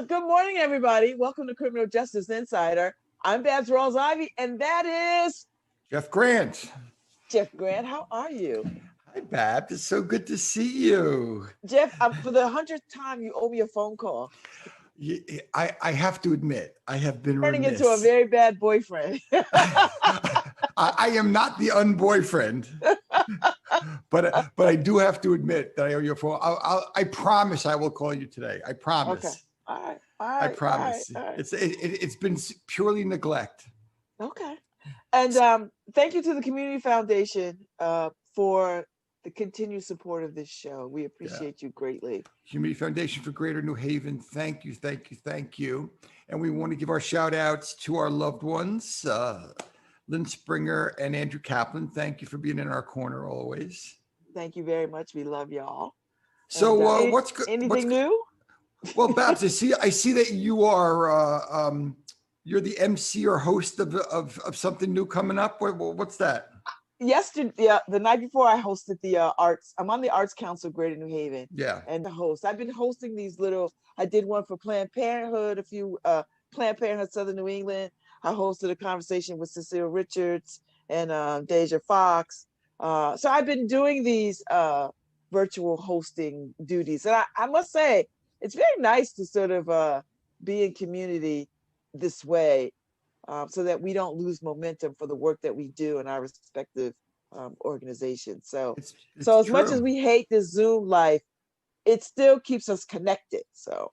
Good morning, everybody. Welcome to Criminal Justice Insider. I'm Babz Rawls Ivy, and that is Jeff Grant. Jeff Grant. How are you? Hi, Babz. It's so good to see you. Jeff, for the 100th time, you owe me a phone call. I have to admit, I have been Turning remiss. into a very bad boyfriend. I am not the unboyfriend, but I do have to admit that I owe you a phone. I promise I will call you today. I promise. Okay. All right. I promise. All right. It's been purely neglect. Okay. And thank you to the Community Foundation for the continued support of this show. We appreciate you greatly. Community Foundation for Greater New Haven. Thank you, thank you, thank you. And we want to give our shout outs to our loved ones, Lynn Springer and Andrew Kaplan. Thank you for being in our corner always. Thank you very much. We love y'all. So and, what's good? Anything new? Well, Babz, I see that you are you're the MC or host of something new coming up. What's that? Yesterday, the night before, I hosted the arts. I'm on the Arts Council of Greater New Haven. Yeah. And the host. I've been hosting these little. I did one for Planned Parenthood. A few Planned Parenthood Southern New England. I hosted a conversation with Cecile Richards and Deja Fox. So I've been doing these virtual hosting duties, and I must say it's very nice to sort of be in community this way. So that we don't lose momentum for the work that we do in our respective organizations. So It's as true. much as we hate this Zoom life, it still keeps us connected. So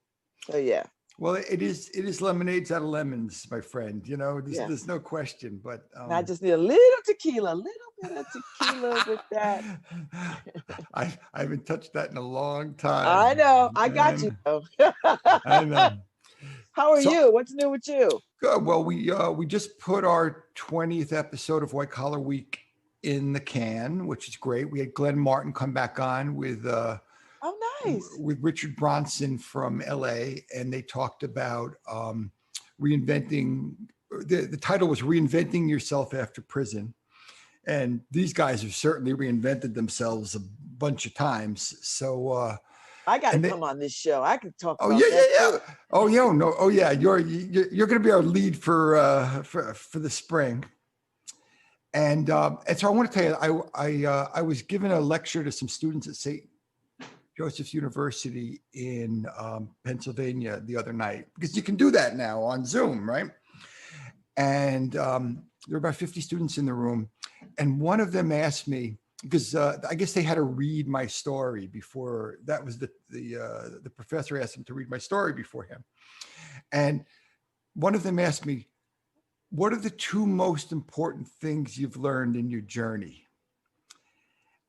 yeah. Well, it is lemonades out of lemons, my friend. You know, there's no question. But I just need a little tequila, a little bit of tequila with that. I haven't touched that in a long time. I know. I got you. I know. How are you? What's new with you? Good. Well, we just put our 20th episode of White Collar Week in the can, which is great. We had Glenn Martin come back on with nice. with Richard Bronson from LA, and they talked about reinventing. The title was "Reinventing Yourself After Prison," and these guys have certainly reinvented themselves a bunch of times. So. I got to come on this show. I can talk. Oh yeah. Oh yeah, no. Oh yeah, you're going to be our lead for the spring. And so I want to tell you, I was giving a lecture to some students at St. Joseph's University in Pennsylvania the other night, because you can do that now on Zoom, right? And there were about 50 students in the room, and one of them asked me, because I guess they had to read my story before. That was the professor asked them to read my story before him. And one of them asked me, what are the two most important things you've learned in your journey?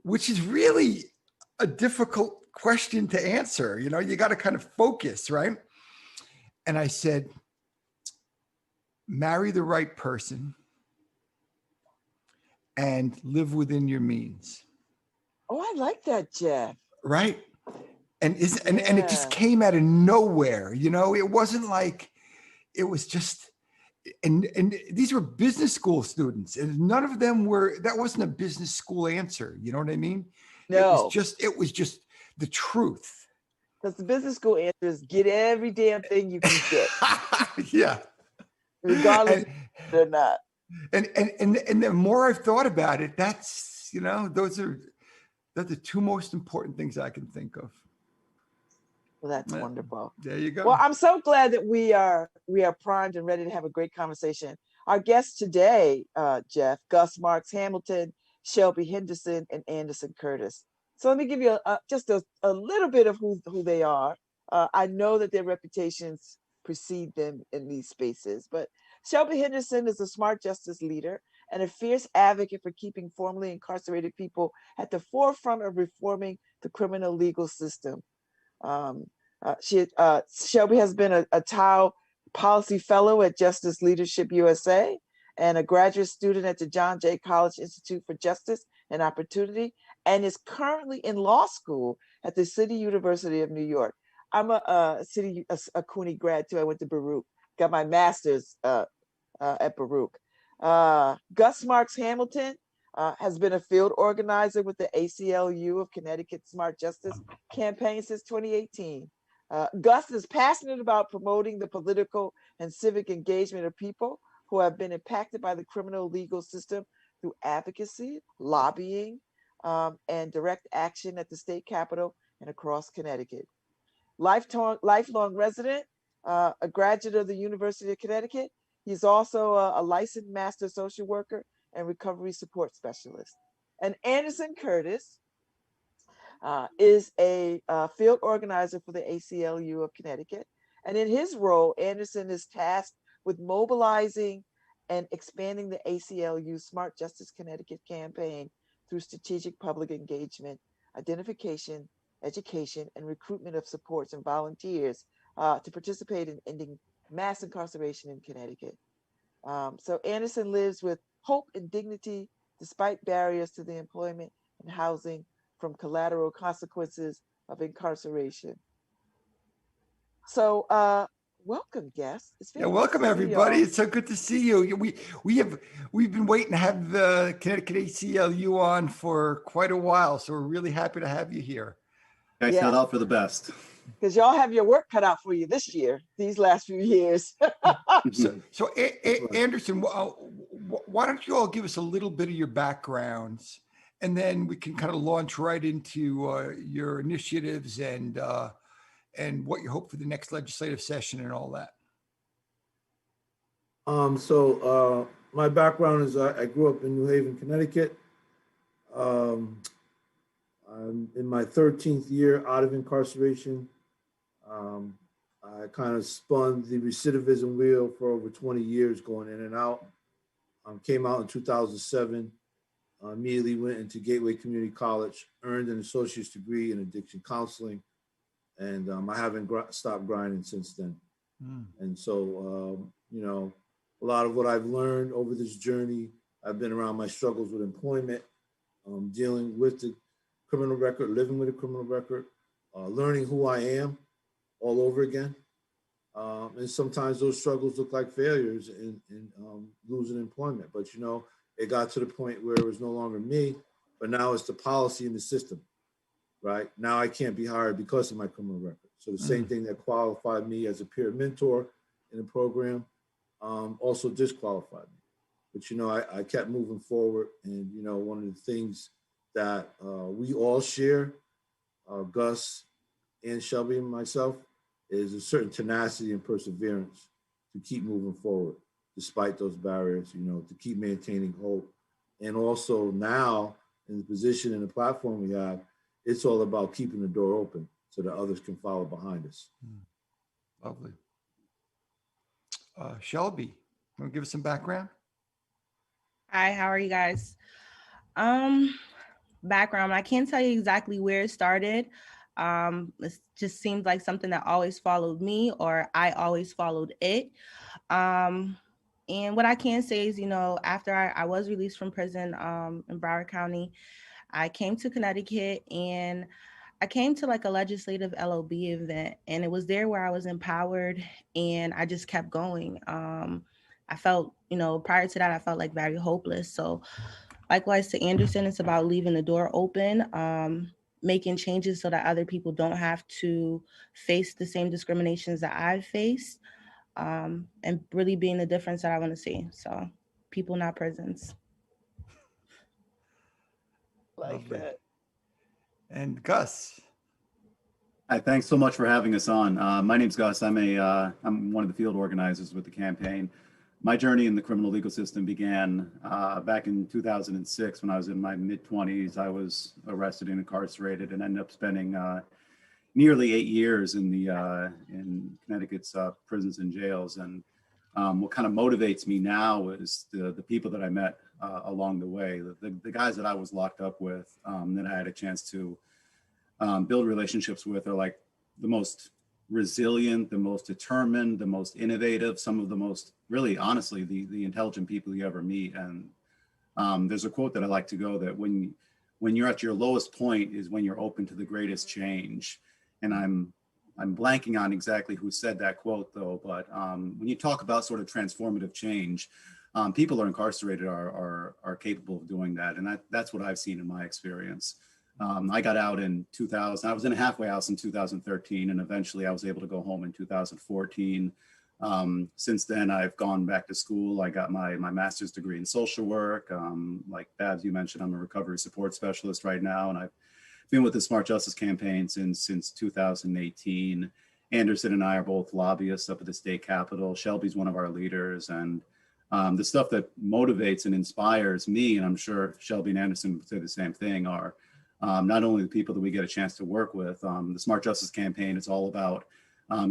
Which is really a difficult question to answer. You know, you got to kind of focus, right? And I said, marry the right person and live within your means. Oh, I like that, Jeff. Right. And it just came out of nowhere. You know, it wasn't like it was just, and these were business school students, and none of them that wasn't a business school answer. You know what I mean? No. It was just the truth. Because the business school answer is get every damn thing you can get. Yeah. Regardless or not. And the more I've thought about it, that's, you know, they're the two most important things I can think of. Well, that's wonderful. There you go. Well, I'm so glad that we are primed and ready to have a great conversation. Our guests today, Jeff, Gus Marks Hamilton, Shelby Henderson, and Anderson Curtis. So let me give you just a little bit of who they are. I know that their reputations precede them in these spaces, but Shelby Henderson is a smart justice leader and a fierce advocate for keeping formerly incarcerated people at the forefront of reforming the criminal legal system. Shelby has been a TAO Policy Fellow at Justice Leadership USA and a graduate student at the John Jay College Institute for Justice and Opportunity, and is currently in law school at the City University of New York. I'm a CUNY grad too. I went to Baruch, got my master's at Baruch. Gus Marks Hamilton has been a field organizer with the ACLU of Connecticut Smart Justice campaign since 2018. Gus is passionate about promoting the political and civic engagement of people who have been impacted by the criminal legal system through advocacy, lobbying, and direct action at the state capitol and across Connecticut. Lifelong resident, a graduate of the University of Connecticut. He's also a licensed master social worker and recovery support specialist. And Anderson Curtis is a field organizer for the ACLU of Connecticut. And in his role, Anderson is tasked with mobilizing and expanding the ACLU Smart Justice Connecticut campaign through strategic public engagement, identification, education, and recruitment of supports and volunteers to participate in ending mass incarceration in Connecticut. So Anderson lives with hope and dignity despite barriers to the employment and housing from collateral consequences of incarceration. So welcome, guests. It's Yeah, welcome everybody. It's so good to see you. We've been waiting to have the Connecticut ACLU on for quite a while, so we're really happy to have you here. I set out for the best. Because y'all have your work cut out for you this year, these last few years. so Anderson, why don't you all give us a little bit of your backgrounds, and then we can kind of launch right into your initiatives and what you hope for the next legislative session and all that. My background is I grew up in New Haven, Connecticut. I'm in my 13th year out of incarceration. I kind of spun the recidivism wheel for over 20 years going in and out. Came out in 2007, immediately went into Gateway Community College, earned an associate's degree in addiction counseling, and I haven't stopped grinding since then. And so, you know, a lot of what I've learned over this journey, I've been around my struggles with employment, dealing with the criminal record, living with a criminal record, learning who I am all over again. And sometimes those struggles look like failures in losing employment. But, you know, it got to the point where it was no longer me, but now it's the policy in the system, right? Now I can't be hired because of my criminal record. So the same thing that qualified me as a peer mentor in the program also disqualified me. But, you know, I kept moving forward. And, you know, one of the things that we all share, Gus and Shelby and myself, is a certain tenacity and perseverance to keep moving forward despite those barriers, you know, to keep maintaining hope. And also now in the position and the platform we have, it's all about keeping the door open so that others can follow behind us. Lovely. Shelby, want to give us some background? Hi, how are you guys? Background, I can't tell you exactly where it started. It just seemed like something that always followed me, or I always followed it. And what I can say is, you know, after I was released from prison in Broward County, I came to Connecticut and I came to like a legislative LOB event, and it was there where I was empowered and I just kept going. I felt, you know, prior to that, I felt like very hopeless. So likewise to Anderson, it's about leaving the door open, making changes so that other people don't have to face the same discriminations that I've faced, and really being the difference that I want to see. So people, not prisons. Like that. And Gus. Hi, thanks so much for having us on. My name's Gus. I'm one of the field organizers with the campaign. My journey in the criminal legal system began back in 2006 when I was in my mid-20s. I was arrested and incarcerated and ended up spending nearly 8 years in Connecticut's prisons and jails. And what kind of motivates me now is the people that I met along the way, the guys that I was locked up with, that I had a chance to build relationships with, are like the most resilient, the most determined, the most innovative, some of the most, really, honestly, the intelligent people you ever meet. And there's a quote that I like to go that when you're at your lowest point is when you're open to the greatest change. And I'm blanking on exactly who said that quote though, but when you talk about sort of transformative change, people who are incarcerated are capable of doing that. And that's what I've seen in my experience. I got out in 2000. I was in a halfway house in 2013, and eventually I was able to go home in 2014. Since then, I've gone back to school. I got my master's degree in social work. Like Babz, you mentioned, I'm a recovery support specialist right now, and I've been with the Smart Justice campaign since 2018. Anderson and I are both lobbyists up at the state capitol. Shelby's one of our leaders, and the stuff that motivates and inspires me, and I'm sure Shelby and Anderson would say the same thing, are not only the people that we get a chance to work with. The Smart Justice campaign is all about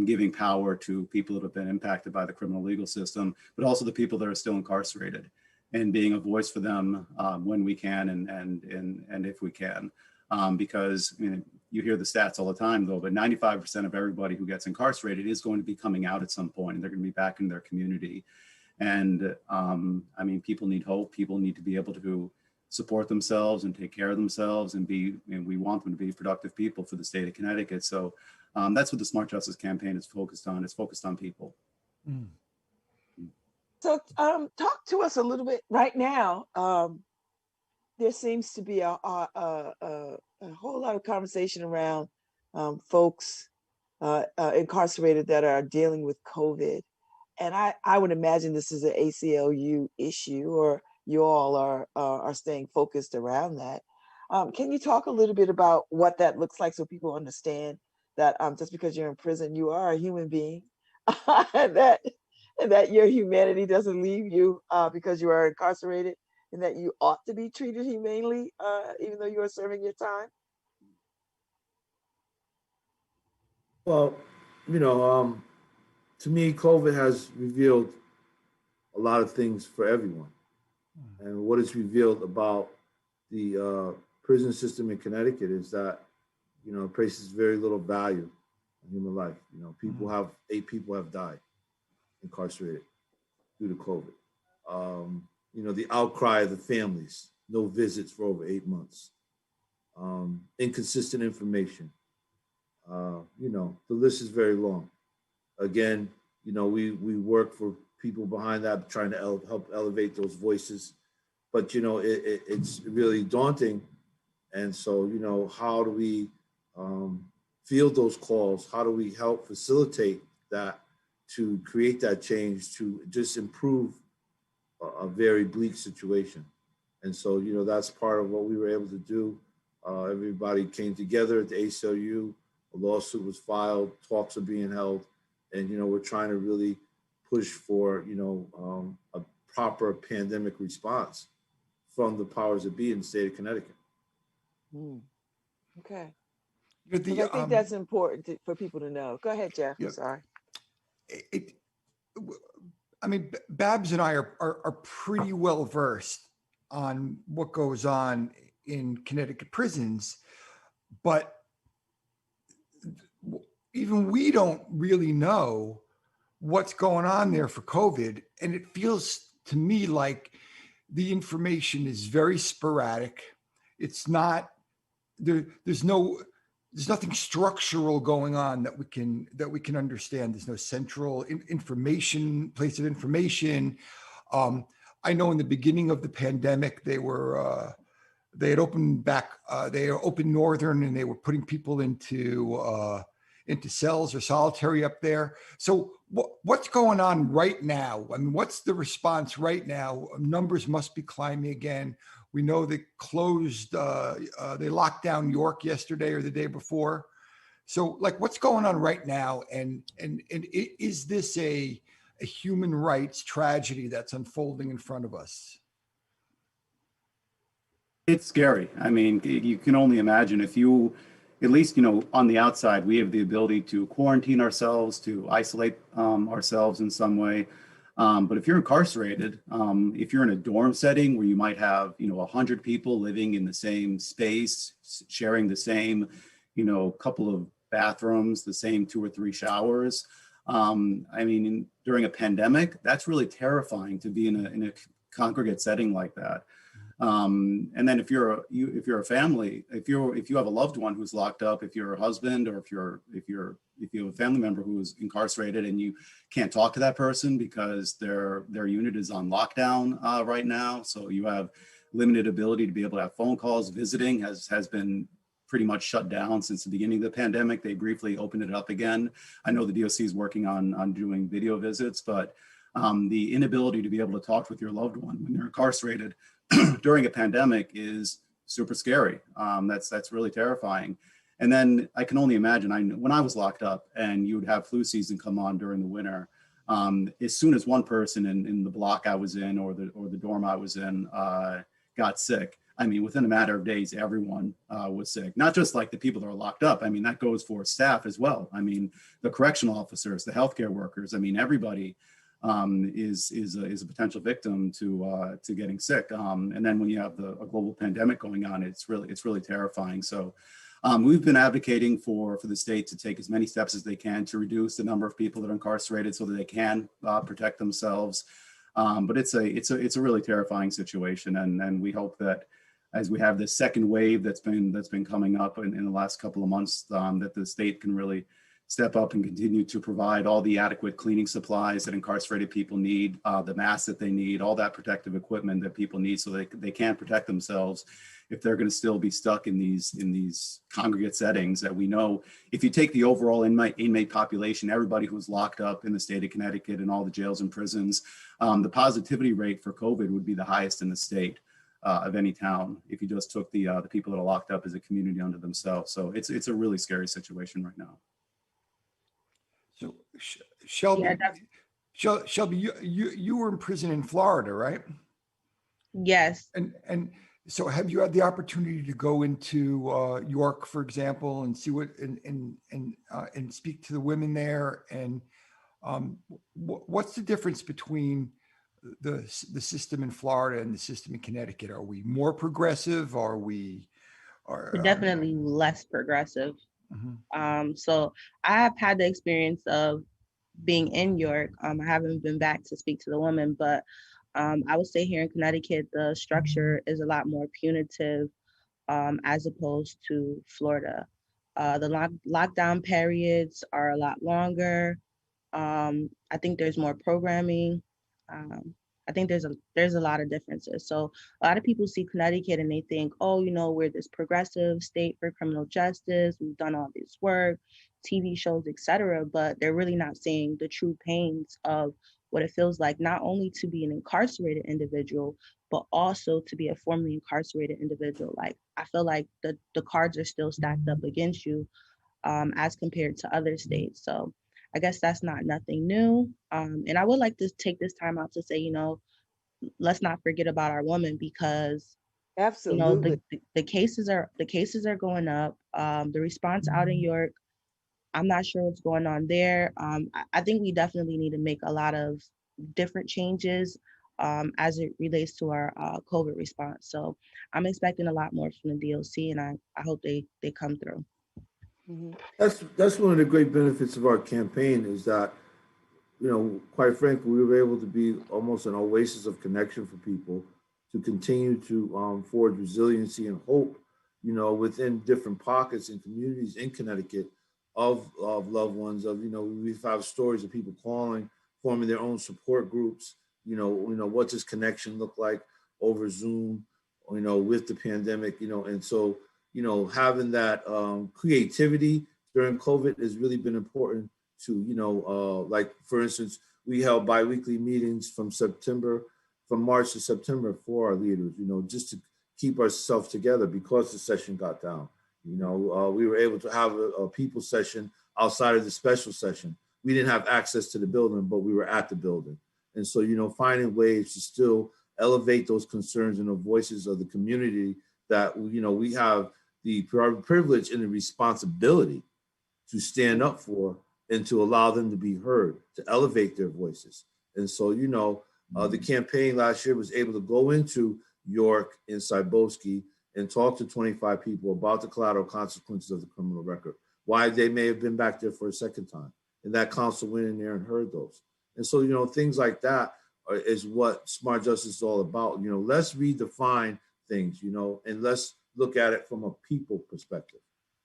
giving power to people that have been impacted by the criminal legal system, but also the people that are still incarcerated, and being a voice for them when we can and if we can. Because I mean, you hear the stats all the time though, but 95% of everybody who gets incarcerated is going to be coming out at some point, and they're going to be back in their community. And I mean, people need hope. People need to be able to support themselves and take care of themselves and we want them to be productive people for the state of Connecticut. So that's what the Smart Justice campaign is focused on. It's focused on people. Mm. So talk to us a little bit right now. There seems to be a whole lot of conversation around folks incarcerated that are dealing with COVID. And I would imagine this is an ACLU issue, or you all are staying focused around that. Can you talk a little bit about what that looks like so people understand that just because you're in prison, you are a human being, and that your humanity doesn't leave you because you are incarcerated, and that you ought to be treated humanely even though you are serving your time? Well, you know, to me, COVID has revealed a lot of things for everyone. And what it's revealed about the prison system in Connecticut is that, you know, it places very little value on human life. You know, 8 people have died incarcerated due to COVID. You know, the outcry of the families, no visits for over 8 months, inconsistent information. You know, the list is very long. Again, you know, we work for people behind that, trying to help elevate those voices. But, you know, it's really daunting. And so, you know, how do we field those calls? How do we help facilitate that to create that change, to just improve a very bleak situation? And so, you know, that's part of what we were able to do. Everybody came together at the ACLU. A lawsuit was filed, talks are being held. And, you know, we're trying to really push for, you know, a proper pandemic response from the powers that be in the state of Connecticut. Okay. I think that's important for people to know. Go ahead, Jeff. Yeah. Sorry. I mean, Babz and I are pretty well versed on what goes on in Connecticut prisons, but even we don't really know what's going on there for COVID. And it feels to me like the information is very sporadic. It's not, there's nothing structural going on that we can understand. There's no central information, place of information. I know in the beginning of the pandemic, they had opened Northern, and they were putting people into cells or solitary up there. So what's going on right now? I mean, what's the response right now? Numbers must be climbing again. We know they closed, they locked down York yesterday or the day before. So like, what's going on right now? And is this a human rights tragedy that's unfolding in front of us? It's scary. I mean, you can only imagine if you, at least, you know, on the outside, we have the ability to quarantine ourselves, to isolate ourselves in some way. But if you're incarcerated, if you're in a dorm setting where you might have, you know, 100 people living in the same space, sharing the same, you know, couple of bathrooms, the same 2 or 3 showers. I mean, during a pandemic, that's really terrifying to be in a congregate setting like that. And then if you're a family, if you have a loved one who's locked up, if you're a husband, or if you have a family member who is incarcerated and you can't talk to that person because their unit is on lockdown right now, so you have limited ability to be able to have phone calls. Visiting has been pretty much shut down since the beginning of the pandemic. They briefly opened it up again. I know the DOC is working on doing video visits, but the inability to be able to talk with your loved one when they're incarcerated during a pandemic is super scary. That's really terrifying. And then I can only imagine, when I was locked up and you would have flu season come on during the winter, as soon as one person in the block I was in or the dorm I was in got sick, I mean, within a matter of days, everyone was sick. Not just like the people that are locked up. I mean, that goes for staff as well. I mean, the correctional officers, the healthcare workers. I mean, everybody is a potential victim to getting sick. And then when you have a global pandemic going on, it's really terrifying. So we've been advocating for the state to take as many steps as they can to reduce the number of people that are incarcerated so that they can protect themselves. But it's a really terrifying situation, and we hope that as we have this second wave that's been coming up in the last couple of months, that the state can really step up and continue to provide all the adequate cleaning supplies that incarcerated people need, the masks that they need, all that protective equipment that people need so they can protect themselves if they're going to still be stuck in these congregate settings that we know. If you take the overall inmate population, everybody who's locked up in the state of Connecticut and all the jails and prisons, the positivity rate for COVID would be the highest in the state of any town if you just took the people that are locked up as a community unto themselves. So it's a really scary situation right now. So Shelby, Yeah, Shelby, you were in prison in Florida, right? yes. And so have you had the opportunity to go into York, for example, and see what and speak to the women there? And what's the difference between the system in Florida and the system in Connecticut? Are we more progressive? Are we? We're definitely less progressive. Mhm. So I have had the experience of being in York. I haven't been back to speak to the women, but I would say here in Connecticut, the structure is a lot more punitive as opposed to Florida. The lockdown periods are a lot longer. I think there's more programming. Um, I think there's a lot of differences. So a lot of people see Connecticut and they think, oh, we're this progressive state for criminal justice. We've done all this work, TV shows, etc. But they're really not seeing the true pains of what it feels like not only to be an incarcerated individual, but also to be a formerly incarcerated individual. Like I feel like the cards are still stacked up against you as compared to other states. So I guess that's not nothing new. And I would like to take this time out to say, let's not forget about our women because, Absolutely. the cases are going up. The response out in York, I'm not sure what's going on there. I think we definitely need to make a lot of different changes as it relates to our COVID response. So I'm expecting a lot more from the DOC, and I hope they come through. Mhm. That's one of the great benefits of our campaign is that, quite frankly, we were able to be almost an oasis of connection for people to continue to forge resiliency and hope, within different pockets and communities in Connecticut of loved ones. We've had stories of people calling, forming their own support groups. What does connection look like over Zoom? With the pandemic. And so having that creativity during COVID has really been important to, like, for instance, we held biweekly meetings from March to September for our leaders, just to keep ourselves together because the session got down. We were able to have a people session outside of the special session. We didn't have access to the building, but we were at the building. And so, finding ways to still elevate those concerns and the voices of the community that, we have the privilege and the responsibility to stand up for and to allow them to be heard, to elevate their voices. And so, the campaign last year was able to go into York and Cybosky and talk to 25 people about the collateral consequences of the criminal record, why they may have been back there for a second time. And that council went in there and heard those. And so, things like that is what smart justice is all about. Let's redefine things, and let's look at it from a people perspective.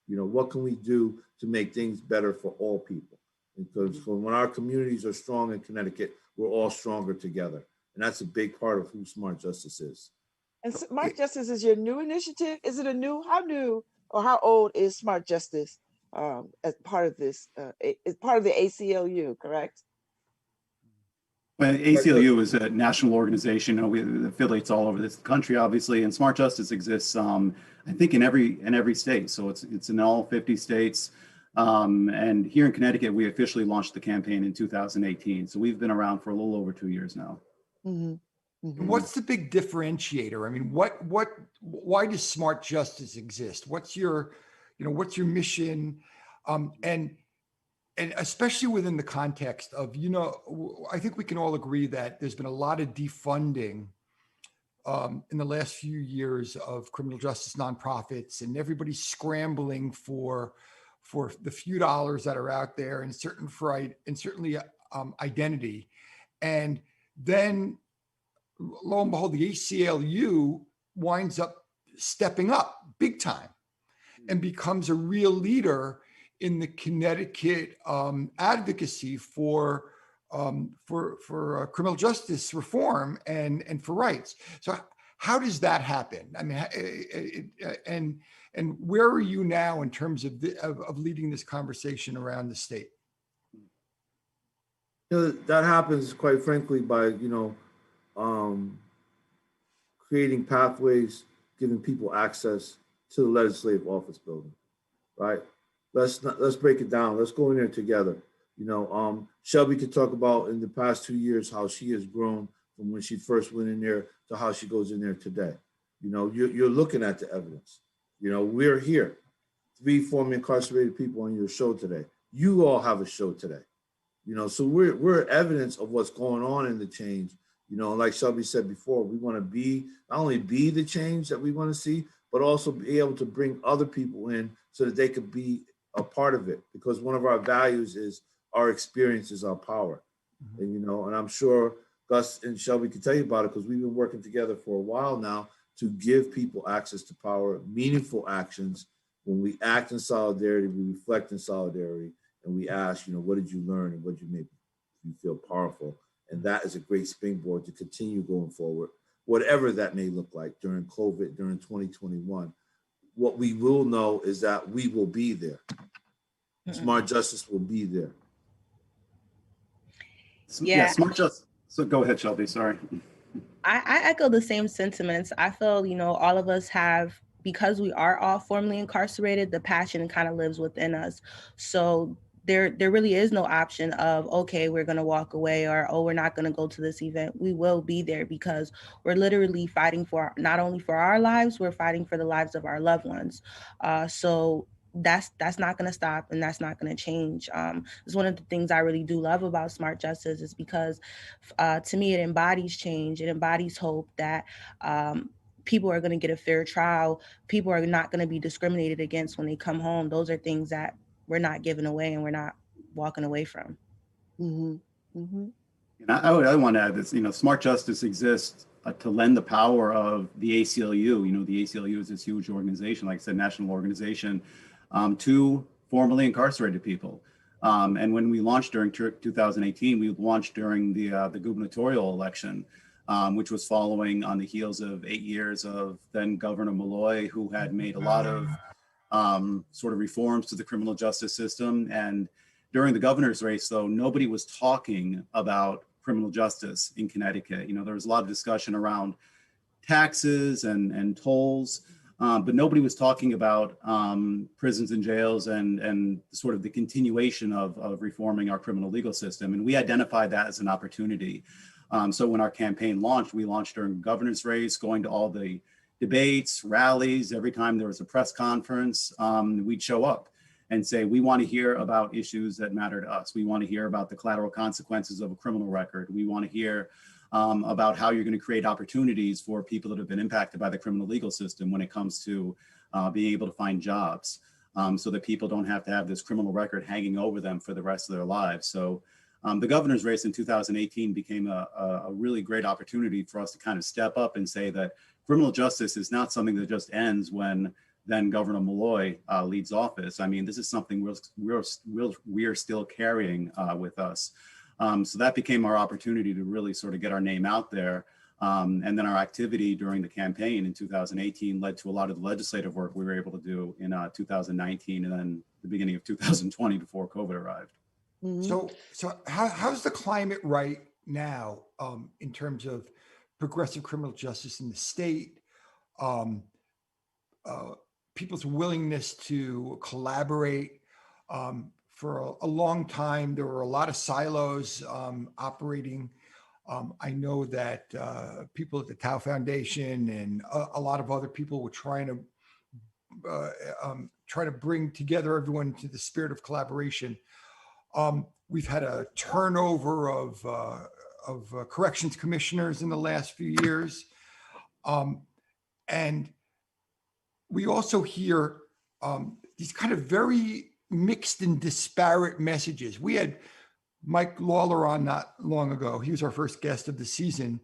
What can we do to make things better for all people? Because when our communities are strong in Connecticut, we're all stronger together. And that's a big part of who smart justice is. And Smart Justice is your new initiative. Is it how new or how old is Smart Justice as part of this? It's part of the ACLU, correct? Well, ACLU is a national organization. You know, we affiliates all over this country, obviously, and Smart Justice exists, I think, in every state. So it's in all 50 states. And here in Connecticut, we officially launched the campaign in 2018. So we've been around for a little over 2 years now. Mm-hmm. Mm-hmm. What's the big differentiator? I mean, why does Smart Justice exist? What's your mission? And especially within the context of, I think we can all agree that there's been a lot of defunding in the last few years of criminal justice nonprofits, and everybody's scrambling for the few dollars that are out there, and certainly identity. And then lo and behold, the ACLU winds up stepping up big time and becomes a real leader in the Connecticut advocacy for criminal justice reform and for rights. So how does that happen? I mean, and where are you now in terms of leading this conversation around the state? That happens, quite frankly, by creating pathways, giving people access to the legislative office building, right? Let's break it down. Let's go in there together. Shelby could talk about in the past 2 years how she has grown from when she first went in there to how she goes in there today. You're looking at the evidence. We're here, 3 formerly incarcerated people on your show today. You all have a show today. So we're evidence of what's going on in the change. Like Shelby said before, we want to not only be the change that we want to see, but also be able to bring other people in so that they could be a part of it. Because one of our values is our experience is our power. Mm-hmm. And I'm sure Gus and Shelby can tell you about it, because we've been working together for a while now to give people access to power, meaningful actions. When we act in solidarity, we reflect in solidarity, and we ask, what did you learn and what did you make you feel powerful? And that is a great springboard to continue going forward, whatever that may look like during COVID, during 2021. What we will know is that we will be there. Smart Justice will be there. Yeah, Smart Justice. So go ahead, Shelby. Sorry. I echo the same sentiments. I feel, all of us have, because we are all formerly incarcerated, the passion kind of lives within us. So there really is no option of, okay, we're going to walk away, or, oh, we're not going to go to this event. We will be there because we're literally fighting for not only for our lives, we're fighting for the lives of our loved ones. So that's not going to stop, and that's not going to change. It's one of the things I really do love about Smart Justice, is because to me, it embodies change. It embodies hope that people are going to get a fair trial. People are not going to be discriminated against when they come home. Those are things that we're not giving away and we're not walking away from. Mm-hmm. Mm-hmm. And I want to add this, Smart Justice exists to lend the power of the ACLU. The ACLU is this huge organization, like I said, national organization, to formerly incarcerated people. And when we launched during 2018, we launched during the gubernatorial election, which was following on the heels of 8 years of then Governor Malloy, who had made a lot of sort of reforms to the criminal justice system. And during the governor's race, though, nobody was talking about criminal justice in Connecticut. There was a lot of discussion around taxes and tolls, but nobody was talking about prisons and jails and sort of the continuation of reforming our criminal legal system. And we identified that as an opportunity. So when our campaign launched, we launched during the governor's race, going to all the debates, rallies. Every time there was a press conference, we'd show up and say, we want to hear about issues that matter to us. We want to hear about the collateral consequences of a criminal record. We want to hear about how you're going to create opportunities for people that have been impacted by the criminal legal system when it comes to being able to find jobs, so that people don't have to have this criminal record hanging over them for the rest of their lives. So the governor's race in 2018 became a really great opportunity for us to kind of step up and say that criminal justice is not something that just ends when then Governor Malloy leaves office. I mean, this is something we're still carrying with us. So that became our opportunity to really sort of get our name out there And then our activity during the campaign in 2018 led to a lot of the legislative work we were able to do in 2019 and then the beginning of 2020 before COVID arrived. Mhm. So how's the climate right now in terms of progressive criminal justice in the state? Um, People's willingness to collaborate. For a long time, there were a lot of silos operating. I know that people at the Tao Foundation and a lot of other people were trying to bring together everyone to the spirit of collaboration. We've had a turnover of corrections commissioners in the last few years. And we also hear these kind of very mixed and disparate messages. We had Mike Lawler on not long ago. He was our first guest of the season.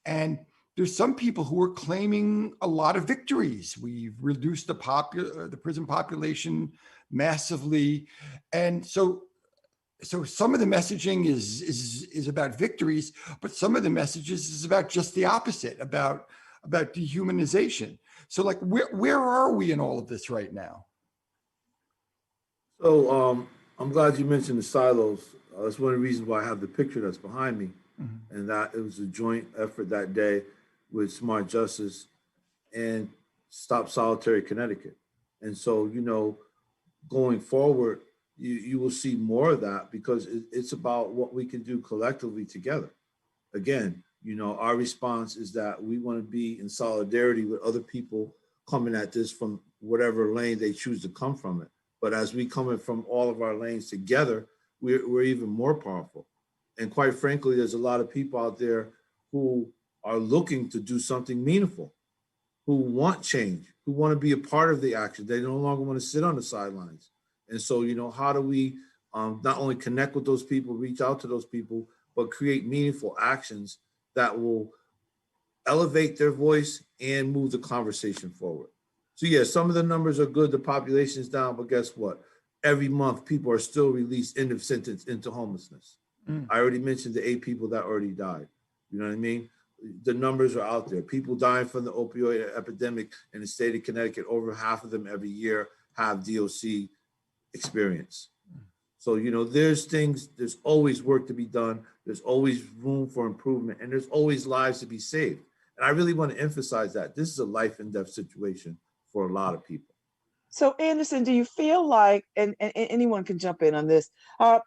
And there's some people who are claiming a lot of victories. We've reduced the prison population massively. And so some of the messaging is about victories, but some of the messages is about just the opposite, about dehumanization. So like, where are we in all of this right now? So I'm glad you mentioned the silos. That's one of the reasons why I have the picture that's behind me. Mm-hmm. And that it was a joint effort that day with Smart Justice and Stop Solitary Connecticut. And so, you know, going forward, you will see more of that because it's about what we can do collectively together. Again, you know, our response is that we want to be in solidarity with other people coming at this from whatever lane they choose to come from it. But as we come in from all of our lanes together, we're even more powerful. And quite frankly, there's a lot of people out there who are looking to do something meaningful, who want change, who want to be a part of the action. They no longer want to sit on the sidelines. And so, you know, how do we not only connect with those people, reach out to those people, but create meaningful actions that will elevate their voice and move the conversation forward. So yeah, some of the numbers are good, the population is down, but guess what? Every month, people are still released end of sentence into homelessness. I already mentioned the 8 people that already died. You know what I mean? The numbers are out there. People dying from the opioid epidemic in the state of Connecticut, over half of them every year have DOC experience. So, you know, there's always work to be done. There's always room for improvement, and there's always lives to be saved. And I really want to emphasize that this is a life and death situation for a lot of people. So Anderson, do you feel like, and anyone can jump in on this,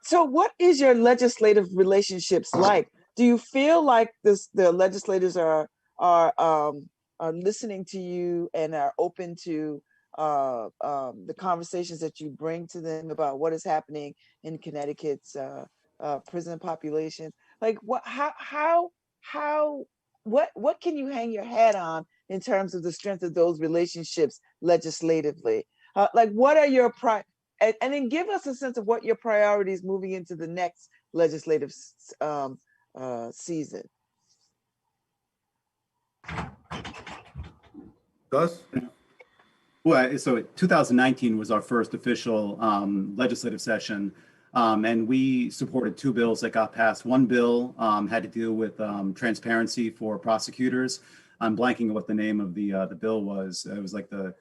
so what is your legislative relationships like? Do you feel like the legislators are listening to you and are open to the conversations that you bring to them about what is happening in Connecticut's prison populations? Like what can you hang your hat on in terms of the strength of those relationships legislatively? Like what are your and then give us a sense of what your priorities moving into the next legislative season. Gus? Well, so 2019 was our first official legislative session, and we supported 2 bills that got passed. One bill had to do with transparency for prosecutors. I'm blanking on what the name of the bill was. It was like the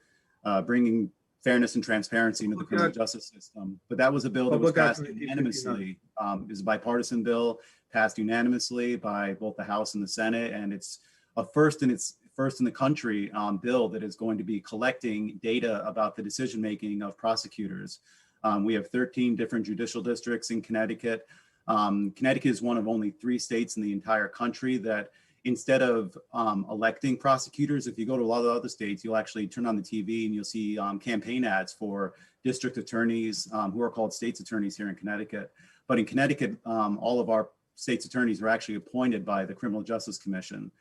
bringing fairness and transparency into the criminal justice system. But that was a bill that was passed unanimously. It was a bipartisan bill, passed unanimously by both the House and the Senate, and it's a first in the country bill that is going to be collecting data about the decision making of prosecutors. We have 13 different judicial districts in Connecticut. Connecticut is one of only 3 states in the entire country that instead of electing prosecutors, if you go to a lot of other states, you'll actually turn on the TV and you'll see campaign ads for district attorneys who are called state's attorneys here in Connecticut. But in Connecticut, all of our state's attorneys are actually appointed by the Criminal Justice Commission.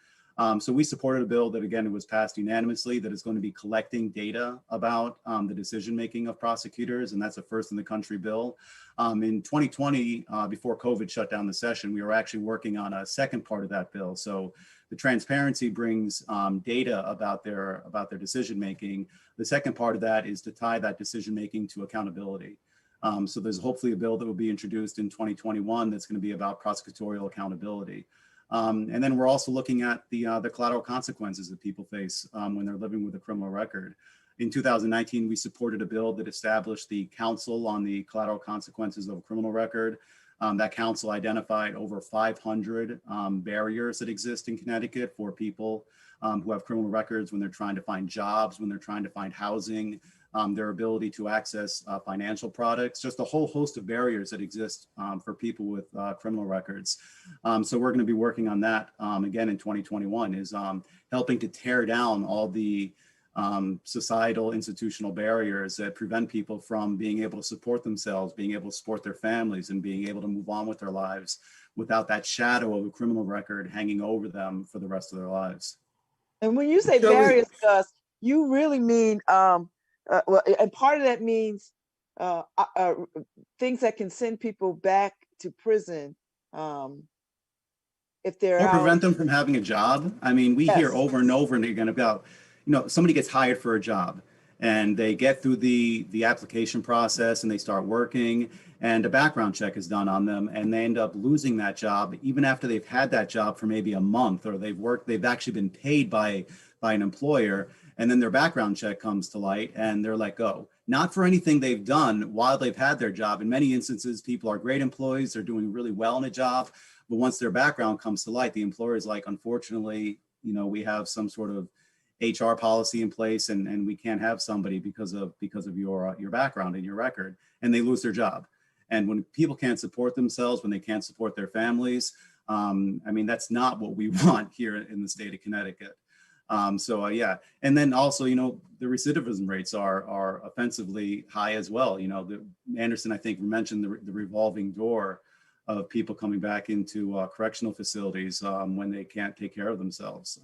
So we supported a bill that, again, it was passed unanimously, that is going to be collecting data about the decision-making of prosecutors, and that's a first in the country bill. In 2020, before COVID shut down the session, we were actually working on a second part of that bill. So the transparency brings data about their decision-making. The second part of that is to tie that decision-making to accountability. So there's hopefully a bill that will be introduced in 2021 that's going to be about prosecutorial accountability. And then we're also looking at the collateral consequences that people face when they're living with a criminal record. In 2019, we supported a bill that established the Council on the Collateral Consequences of a Criminal Record. That council identified over 500 barriers that exist in Connecticut for people who have criminal records when they're trying to find jobs, when they're trying to find housing, their ability to access financial products, just a whole host of barriers that exist for people with criminal records. So we're going to be working on that again in 2021, is helping to tear down all the societal institutional barriers that prevent people from being able to support themselves, being able to support their families, and being able to move on with their lives without that shadow of a criminal record hanging over them for the rest of their lives. And when you say barriers, Gus, you really mean, well, and part of that means things that can send people back to prison if they're Or out. prevent them from having a job. I mean, we hear over and over and again about, somebody gets hired for a job and they get through the application process and they start working, and a background check is done on them, and they end up losing that job even after they've had that job for maybe a month, or they've actually been paid by an employer, and then their background check comes to light and they're let go. Not for anything they've done while they've had their job. In many instances, people are great employees, they're doing really well in a job, but once their background comes to light, the employer is like, unfortunately, we have some sort of HR policy in place, and we can't have somebody because of your background and your record, and they lose their job. And when people can't support themselves, when they can't support their families, I mean, that's not what we want here in the state of Connecticut. Yeah, and then also, the recidivism rates are offensively high as well. Anderson, I think, mentioned the revolving door of people coming back into correctional facilities when they can't take care of themselves.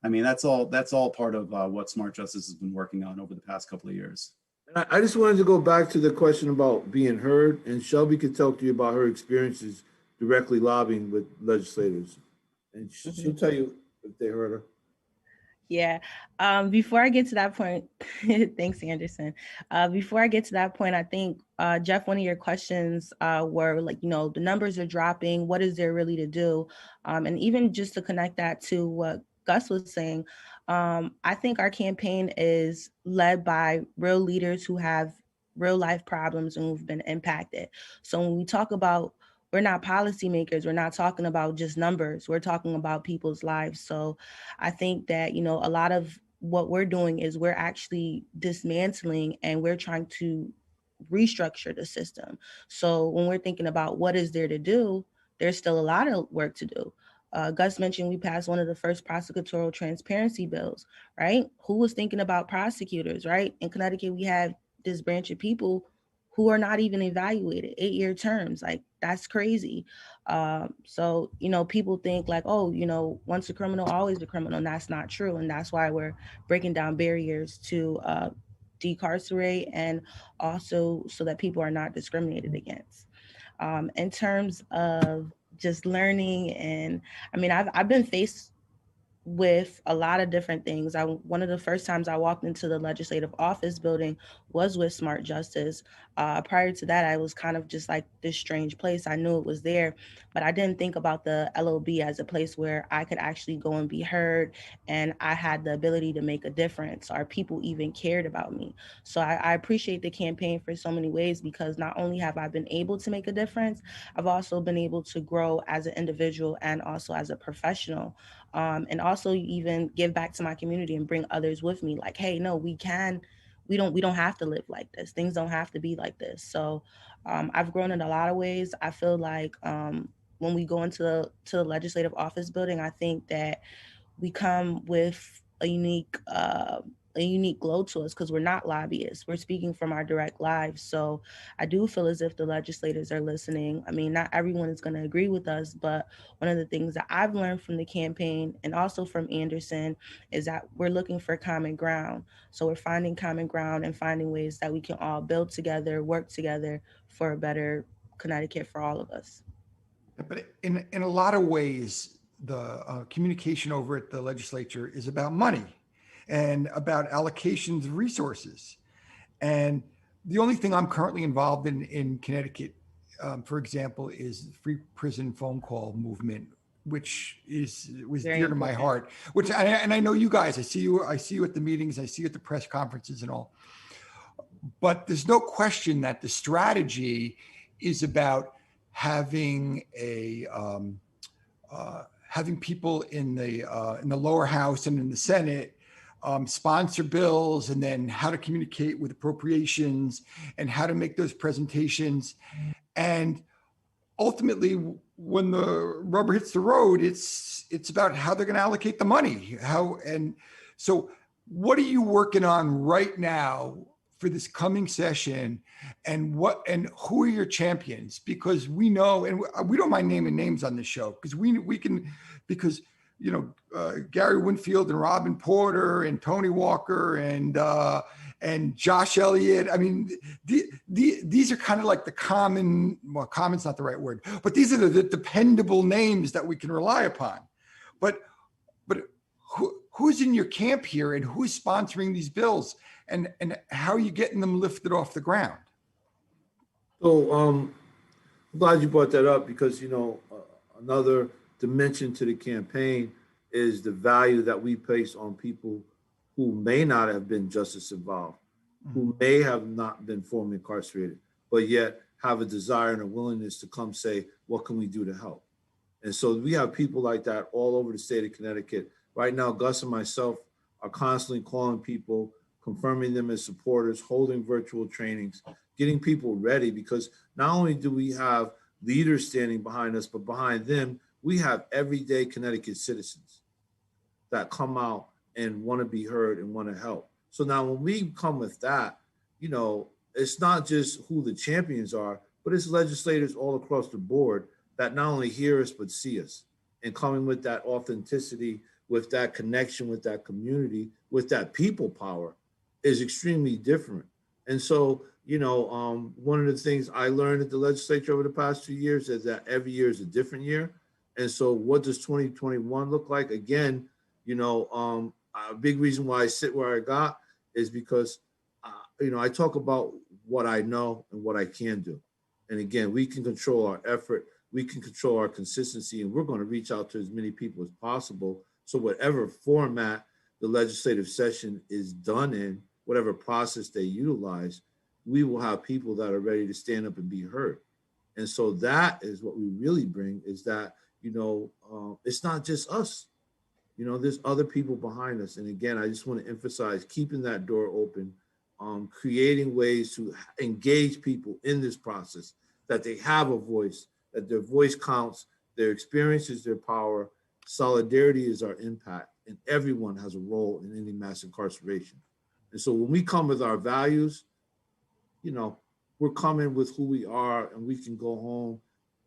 I mean, that's all part of what Smart Justice has been working on over the past couple of years. I just wanted to go back to the question about being heard, and Shelby could talk to you about her experiences directly lobbying with legislators, and she'll tell you if they heard her. Yeah. Before I get to that point, thanks, Anderson. Before I get to that point, I think, Jeff, one of your questions were like, the numbers are dropping. What is there really to do? And even just to connect that to what Gus was saying, I think our campaign is led by real leaders who have real life problems and who've been impacted. So when we talk about, we're not policymakers, we're not talking about just numbers, we're talking about people's lives. So I think that, a lot of what we're doing is we're actually dismantling and we're trying to restructure the system. So when we're thinking about what is there to do, there's still a lot of work to do. Gus mentioned we passed one of the first prosecutorial transparency bills, right? Who was thinking about prosecutors, right? In Connecticut, we have this branch of people who are not even evaluated, 8-year terms. Like, that's crazy. So, people think like, oh, once a criminal, always a criminal. And that's not true. And that's why we're breaking down barriers to decarcerate, and also so that people are not discriminated against. In terms of just learning, and I mean, I've been faced with a lot of different things. One of the first times I walked into the legislative office building was with Smart Justice. Prior to that, I was kind of just like this strange place. I knew it was there, but I didn't think about the LOB as a place where I could actually go and be heard, and I had the ability to make a difference, or people even cared about me. So I appreciate the campaign for so many ways, because not only have I been able to make a difference, I've also been able to grow as an individual and also as a professional. And also even give back to my community and bring others with me. Like, hey, no, we don't have to live like this. Things don't have to be like this. So I've grown in a lot of ways. I feel like when we go into the legislative office building, I think that we come with a unique glow to us, because we're not lobbyists. We're speaking from our direct lives. So I do feel as if the legislators are listening. I mean, not everyone is going to agree with us, but one of the things that I've learned from the campaign and also from Anderson is that we're looking for common ground. So we're finding common ground and finding ways that we can all build together, work together for a better Connecticut for all of us. But in a lot of ways, the communication over at the legislature is about money and about allocations of resources. And the only thing I'm currently involved in Connecticut, for example, is the free prison phone call movement, which was Very dear to my important. heart. Which I know you guys. I see you at the meetings. I see you at the press conferences and all. But there's no question that the strategy is about having having people in the lower house and in the Senate sponsor bills, and then how to communicate with appropriations and how to make those presentations. And ultimately, when the rubber hits the road, it's about how they're going to allocate the money. So what are you working on right now for this coming session, and who are your champions? Because we know, and we don't mind naming names on this show, because we can, because Gary Winfield and Robin Porter and Tony Walker and Josh Elliott. I mean, these are kind of like the common's not the right word, but these are the dependable names that we can rely upon. But who's in your camp here, and who's sponsoring these bills, and how are you getting them lifted off the ground? So I'm glad you brought that up, because another dimension to the campaign is the value that we place on people who may not have been justice involved, who may have not been formerly incarcerated, but yet have a desire and a willingness to come say, what can we do to help? And so we have people like that all over the state of Connecticut. Right now, Gus and myself are constantly calling people, confirming them as supporters, holding virtual trainings, getting people ready, because not only do we have leaders standing behind us, but behind them, we have everyday Connecticut citizens that come out and want to be heard and want to help. So now when we come with that, it's not just who the champions are, but it's legislators all across the board that not only hear us, but see us, and coming with that authenticity, with that connection, with that community, with that people power is extremely different. And so, one of the things I learned at the legislature over the past 2 years is that every year is a different year. And so what does 2021 look like? Again, a big reason why I sit where I got is because, I talk about what I know and what I can do. And again, we can control our effort, we can control our consistency, and we're going to reach out to as many people as possible. So whatever format the legislative session is done in, whatever process they utilize, we will have people that are ready to stand up and be heard. And so that is what we really bring, is that, it's not just us. There's other people behind us. And again, I just want to emphasize keeping that door open, creating ways to engage people in this process, that they have a voice, that their voice counts, their experience is their power, solidarity is our impact, and everyone has a role in ending mass incarceration. And so when we come with our values, we're coming with who we are, and we can go home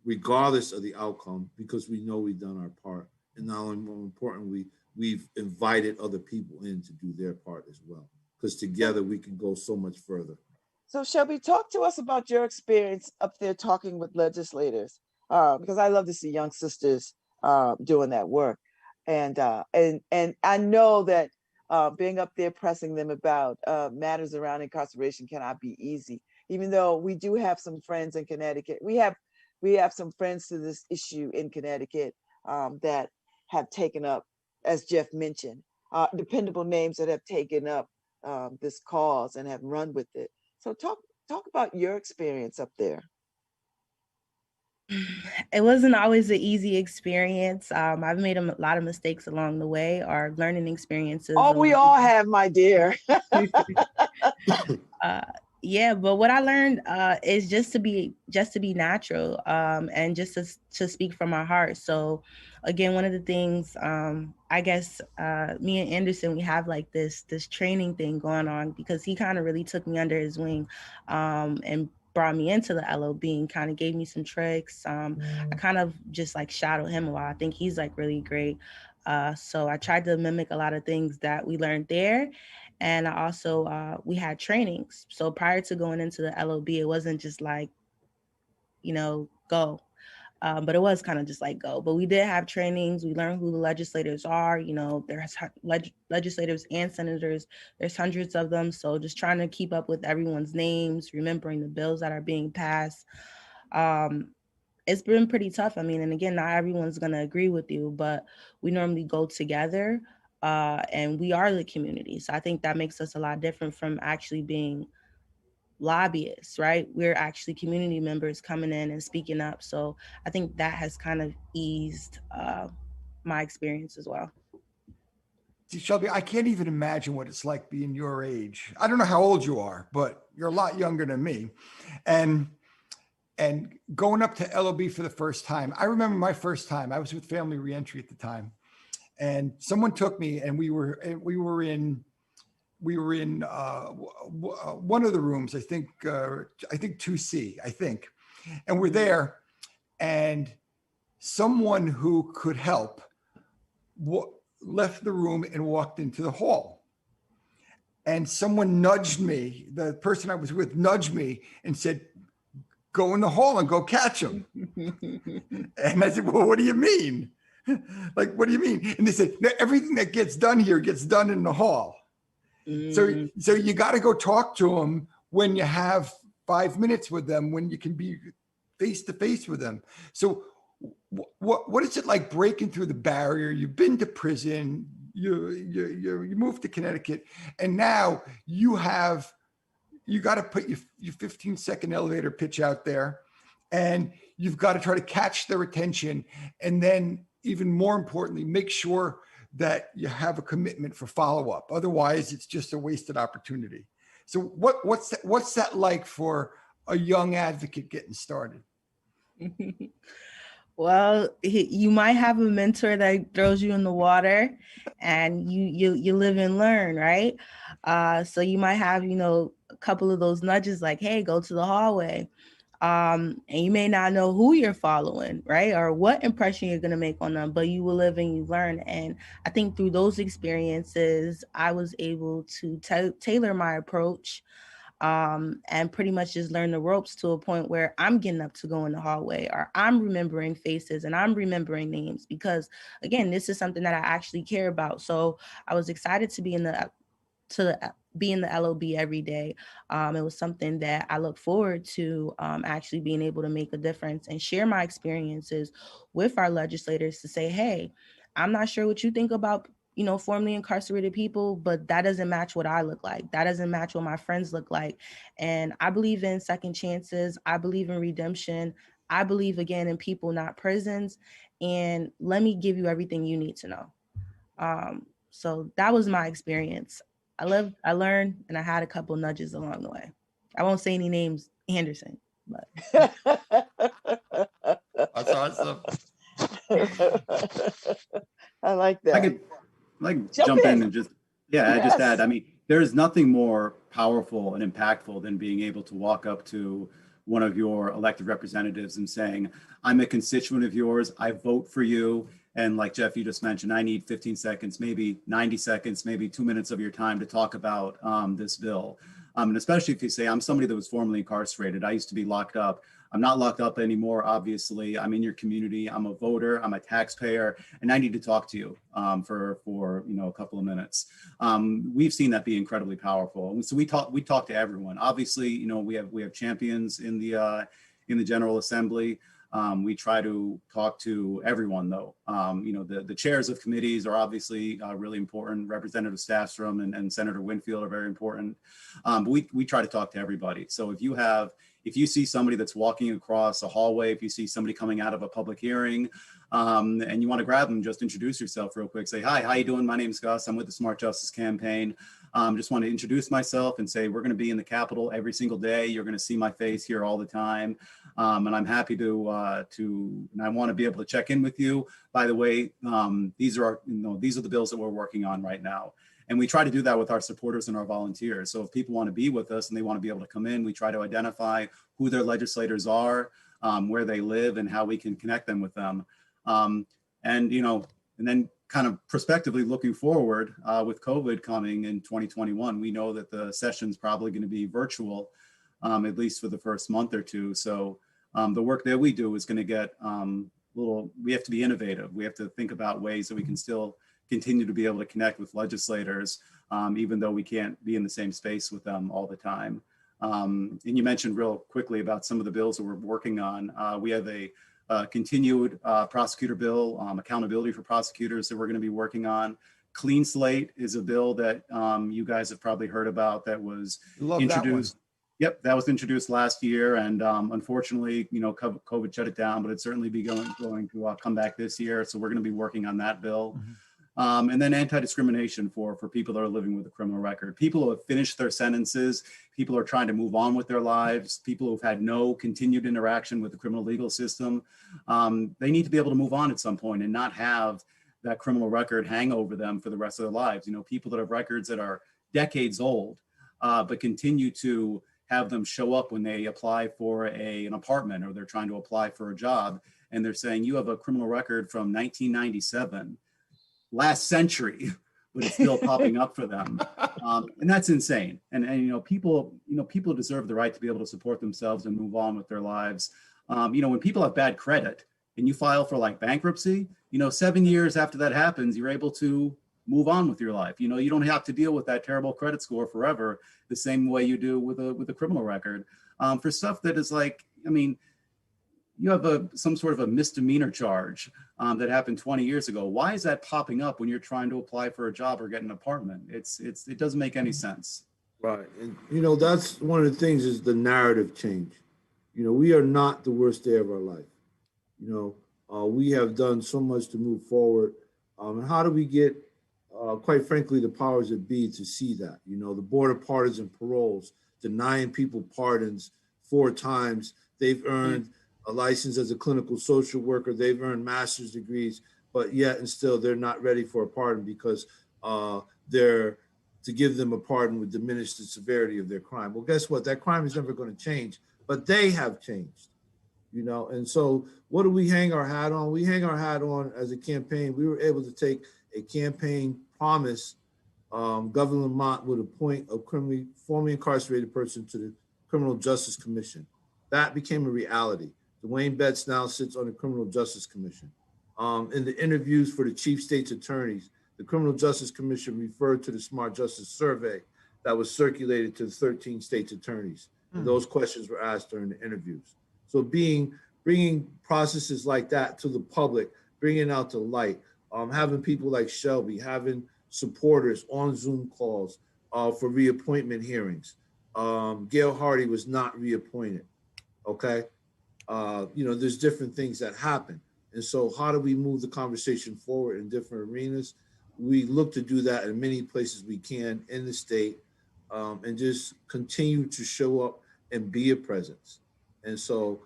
regardless of the outcome, because we know we've done our part. And not only, more importantly, we've invited other people in to do their part as well, because together we can go so much further. So Shelby, talk to us about your experience up there talking with legislators, because I love to see young sisters doing that work. And I know that being up there pressing them about matters around incarceration cannot be easy, even though we do have some friends in Connecticut. We have some friends to this issue in Connecticut that have taken up, as Jeff mentioned, dependable names that have taken up this cause and have run with it. So talk about your experience up there. It wasn't always an easy experience. I've made a lot of mistakes along the way, or learning experiences. Oh, we all have, my dear. Yeah, but what I learned is just to be natural, and just to speak from my heart. So again, one of the things, I guess me and Anderson, we have like this training thing going on, because he kind of really took me under his wing and brought me into the LOB and kind of gave me some tricks. I kind of just like shadowed him a while. I think he's like really great. So I tried to mimic a lot of things that we learned there. And I also, we had trainings. So prior to going into the LOB, it wasn't just like, go. But it was kind of just like go. But we did have trainings. We learned who the legislators are. There's legislators and senators. There's hundreds of them. So just trying to keep up with everyone's names, remembering the bills that are being passed. it's been pretty tough. I mean, and again, not everyone's going to agree with you, but we normally go together and we are the community. So I think that makes us a lot different from actually being lobbyists, right? We're actually community members coming in and speaking up. So I think that has kind of eased my experience as well. See, Shelby, I can't even imagine what it's like being your age. I don't know how old you are, but you're a lot younger than me. And going up to LOB for the first time, I remember my first time. I was with Family Reentry at the time, and someone took me, and we were in one of the rooms. I think 2C. I think, and we're there, and someone who could help left the room and walked into the hall. And someone nudged me. The person I was with nudged me and said, "Go in the hall and go catch him." And I said, "Well, what do you mean? Like, what do you mean?" And they said, "No, everything that gets done here gets done in the hall." So you got to go talk to them when you have 5 minutes with them, when you can be face to face with them. So what is it like breaking through the barrier? You've been to prison, you moved to Connecticut, and now you got to put your 15-second elevator pitch out there, and you've got to try to catch their attention. And then even more importantly, make sure that you have a commitment for follow-up. Otherwise, it's just a wasted opportunity. So what's that like for a young advocate getting started? Well, you might have a mentor that throws you in the water, and you live and learn, right? So you might have, a couple of those nudges like, hey, go to the hallway. And you may not know who you're following, right? Or what impression you're going to make on them, but you will live and you learn. And I think through those experiences, I was able to tailor my approach and pretty much just learn the ropes to a point where I'm getting up to go in the hallway, or I'm remembering faces and I'm remembering names, because again, this is something that I actually care about. So I was excited to be in the LOB every day. It was something that I look forward to actually being able to make a difference and share my experiences with our legislators to say, hey, I'm not sure what you think about formerly incarcerated people, but that doesn't match what I look like. That doesn't match what my friends look like. And I believe in second chances. I believe in redemption. I believe, again, in people, not prisons. And let me give you everything you need to know. So that was my experience. I learned, and I had a couple nudges along the way. I won't say any names, Anderson, but. That's awesome. I like that. I could jump in and just add, I mean, there's nothing more powerful and impactful than being able to walk up to one of your elected representatives and saying, I'm a constituent of yours, I vote for you. And like Jeff, you just mentioned, I need 15 seconds, maybe 90 seconds, maybe 2 minutes of your time to talk about this bill. And especially if you say, I'm somebody that was formerly incarcerated, I used to be locked up. I'm not locked up anymore, obviously. I'm in your community. I'm a voter. I'm a taxpayer, and I need to talk to you for a couple of minutes. We've seen that be incredibly powerful. And so we talk to everyone. Obviously, we have champions in the General Assembly. We try to talk to everyone, though. The chairs of committees are obviously really important. Representative Staffstrom and Senator Winfield are very important. But we try to talk to everybody. So if you see somebody that's walking across a hallway, if you see somebody coming out of a public hearing, and you want to grab them, just introduce yourself real quick. Say, hi, how you doing? My name's Gus. I'm with the Smart Justice Campaign. Just want to introduce myself and say, we're going to be in the Capitol every single day. You're going to see my face here all the time. And I'm happy and I want to be able to check in with you. By the way, these are the bills that we're working on right now. And we try to do that with our supporters and our volunteers. So if people want to be with us and they want to be able to come in, we try to identify who their legislators are, where they live, and how we can connect them with them. And then kind of prospectively looking forward with COVID coming in 2021, we know that the session's probably going to be virtual, at least for the first month or two. So the work that we do is going to get we have to be innovative. We have to think about ways that we can still continue to be able to connect with legislators, even though we can't be in the same space with them all the time. And you mentioned real quickly about some of the bills that we're working on. We have a continued prosecutor bill, accountability for prosecutors that we're going to be working on. Clean slate is a bill that you guys have probably heard about that was introduced. Yep, that was introduced last year, and unfortunately, COVID shut it down, but it's certainly going to come back this year. So we're going to be working on that bill. And then anti-discrimination for people that are living with a criminal record. People who have finished their sentences, people who are trying to move on with their lives, people who've had no continued interaction with the criminal legal system. They need to be able to move on at some point and not have that criminal record hang over them for the rest of their lives. People that have records that are decades old, but continue to have them show up when they apply for an apartment or they're trying to apply for a job. And they're saying, you have a criminal record from 1997, last century, but it's still popping up for them. And that's insane. And people deserve the right to be able to support themselves and move on with their lives. When people have bad credit and you file for like bankruptcy, 7 years after that happens, you're able to move on with your life. You don't have to deal with that terrible credit score forever, the same way you do with a criminal record. For stuff that is like, you have some sort of a misdemeanor charge that happened 20 years ago. Why is that popping up when you're trying to apply for a job or get an apartment? It doesn't make any sense. Right. And, that's one of the things is the narrative change. We are not the worst day of our life. We have done so much to move forward. And how do we get, quite frankly, the powers that be to see that? The Board of Pardons and Paroles, denying people pardons 4 times. They've earned a license as a clinical social worker. They've earned master's degrees, but yet and still they're not ready for a pardon because to give them a pardon would diminish the severity of their crime. Well, guess what? That crime is never going to change, but they have changed, And so what do we hang our hat on? We hang our hat on as a campaign. We were able to take a campaign promise. Governor Lamont would appoint a formerly incarcerated person to the Criminal Justice Commission. That became a reality. Dwayne Betts now sits on the Criminal Justice Commission. In the interviews for the chief state's attorneys, the Criminal Justice Commission referred to the Smart Justice Survey that was circulated to the 13 state's attorneys. And those questions were asked during the interviews. So bringing processes like that to the public, bringing out the light, having people like Shelby, having supporters on Zoom calls for reappointment hearings. Gail Hardy was not reappointed, okay? There's different things that happen. And so how do we move the conversation forward in different arenas? We look to do that in many places we can in the state and just continue to show up and be a presence. And so,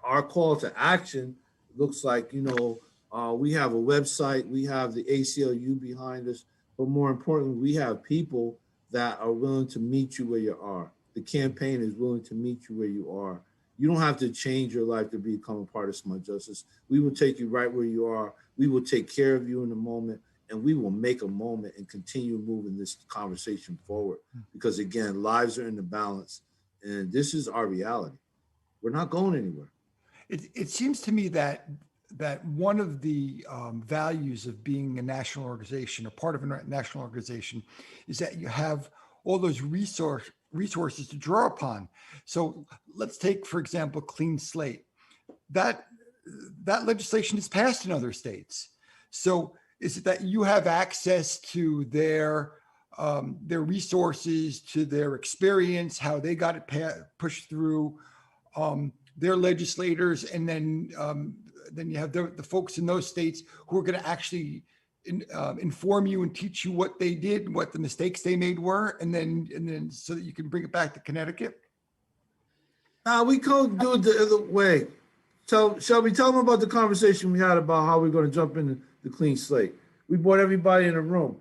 our call to action looks like, we have a website, we have the ACLU behind us, but more importantly, we have people that are willing to meet you where you are. The campaign is willing to meet you where you are. You don't have to change your life to become a part of Smart Justice. We will take you right where you are. We will take care of you in the moment, and we will make a moment and continue moving this conversation forward. Because again, lives are in the balance, and this is our reality. We're not going anywhere. It seems to me that one of the values of being a national organization, or part of a national organization, is that you have all those resources to draw upon. So let's take, for example, Clean Slate. That legislation is passed in other states. So is it that you have access to their resources, to their experience, how they got it pushed through their legislators, and then you have the folks in those states who are going to actually inform you and teach you what they did, what the mistakes they made were, and then so that you can bring it back to Connecticut? We could do it the other way. So, Shelby, tell them about the conversation we had about how we're going to jump into the Clean Slate. We brought everybody in the room.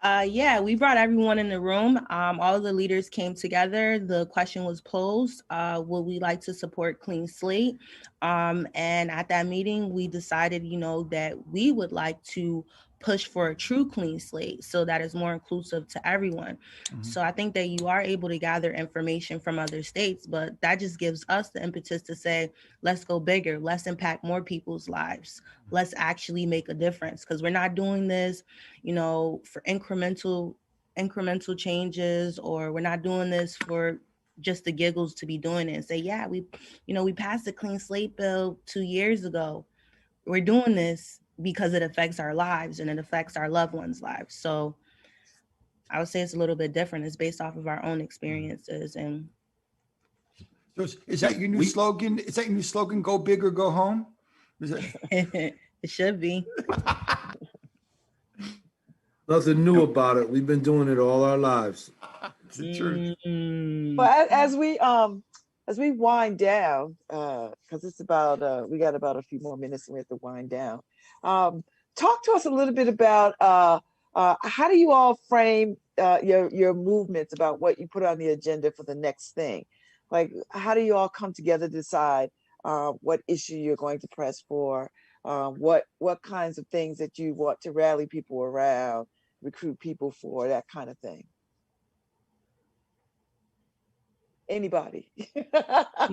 Yeah, we brought everyone in the room. All of the leaders came together. The question was posed, would we like to support Clean Slate? And at that meeting, we decided, that we would like to push for a true clean slate so that is more inclusive to everyone. So I think that you are able to gather information from other states, but that just gives us the impetus to say, let's go bigger, let's impact more people's lives. Let's actually make a difference, because we're not doing this, for incremental changes, or we're not doing this for just the giggles to be doing it and say, yeah, we passed the clean slate bill 2 years ago. We're doing this because it affects our lives and it affects our loved ones' lives. So I would say it's a little bit different. It's based off of our own experiences. And So is that your new slogan? Is that your new slogan? Go big or go home? Is it? It should be. Nothing new about it. We've been doing it all our lives. It's the truth. But as we wind down, because it's about we got about a few more minutes and we have to wind down. Talk to us a little bit about how do you all frame your movements about what you put on the agenda for the next thing? Like, how do you all come together to decide what issue you're going to press for? What kinds of things that you want to rally people around, recruit people for, that kind of thing? Anybody? I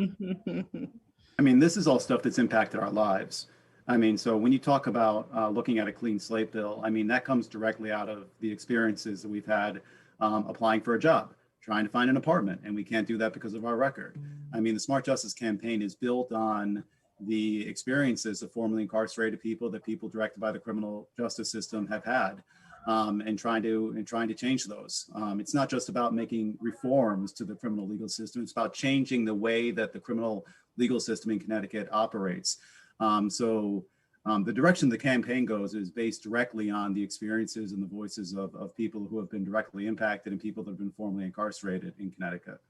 mean, this is all stuff that's impacted our lives. I mean, so when you talk about looking at a clean slate bill, I mean, that comes directly out of the experiences that we've had applying for a job, trying to find an apartment, and we can't do that because of our record. I mean, the Smart Justice Campaign is built on the experiences of formerly incarcerated people that people directed by the criminal justice system have had, and trying to change those. It's not just about making reforms to the criminal legal system. It's about changing the way that the criminal legal system in Connecticut operates. The direction the campaign goes is based directly on the experiences and the voices of people who have been directly impacted and people that have been formerly incarcerated in Connecticut.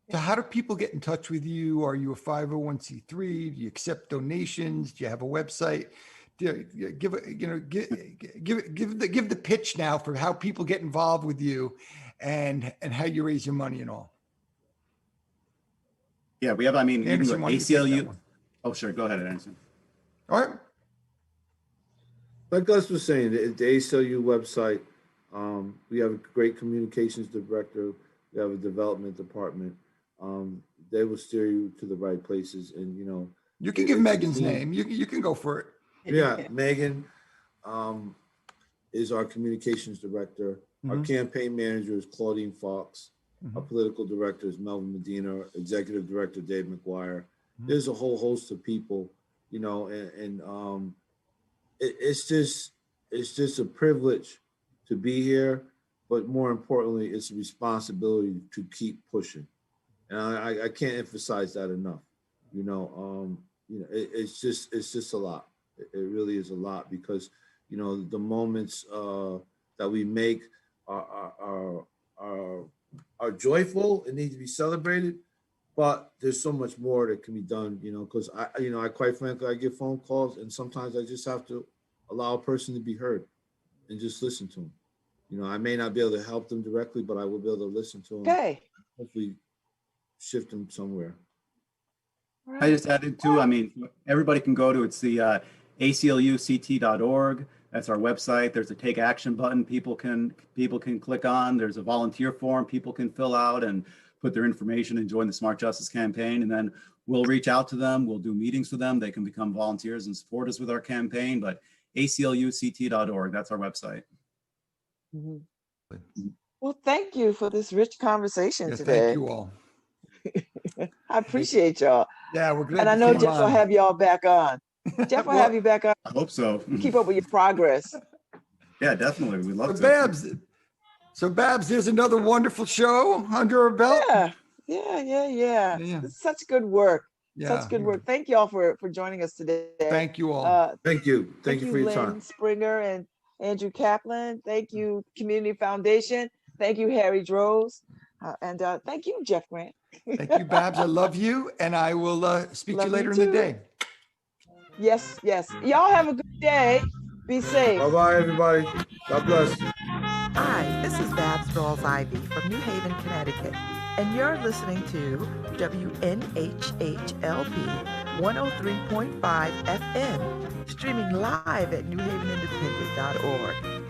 So how do people get in touch with you? Are you a 501c3? Do you accept donations? Do you have a website? Give the pitch now for how people get involved with you and how you raise your money and all. Yeah, we have, I mean, Anderson, even ACLU. Oh, sure. Go ahead, Anderson. All right. Like Gus was saying, the ACLU website, we have a great communications director. We have a development department. They will steer you to the right places. And, you can give Megan's name. You can go for it. Yeah, Megan is our communications director. Our campaign manager is Claudine Fox. Our political director is Melvin Medina. Executive director Dave McGuire. There's a whole host of people, and it's just a privilege to be here, but more importantly, it's a responsibility to keep pushing, and I can't emphasize that enough. It's just a lot. It really is a lot because the moments that we make are joyful and need to be celebrated. But there's so much more that can be done, because I quite frankly, I get phone calls and sometimes I just have to allow a person to be heard and just listen to them. I may not be able to help them directly, but I will be able to listen to them. Okay. Hopefully shift them somewhere. I just added too, I mean, everybody can go to, it's the acluct.org. That's our website. There's a take action button people can click on. There's a volunteer form people can fill out and put their information and join the Smart Justice Campaign. And then we'll reach out to them. We'll do meetings with them. They can become volunteers and support us with our campaign. But acluct.org, that's our website. Well, thank you for this rich conversation today. Thank you all. I appreciate y'all. Yeah, we're glad. And I know Jeff will have y'all back on. Jeff will have you back on. I hope so. Keep up with your progress. Yeah, definitely. We'd love to. So Babz, there's another wonderful show under our belt. Yeah. It's such good work. Such good work. Thank you all for joining us today. Thank you all. Thank you. Thank you for your Lynn time. Springer and Andrew Kaplan. Thank you, Community Foundation. Thank you, Harry Droz. And thank you, Jeff Grant. Thank you, Babz. I love you. And I will speak to you later in the day. Yes. Y'all have a good day. Be safe. Bye-bye, everybody. God bless. Hi, this is Babz Rawls-Ivy from New Haven, Connecticut, and you're listening to WNHHLP 103.5 FM, streaming live at newhavenindependent.org.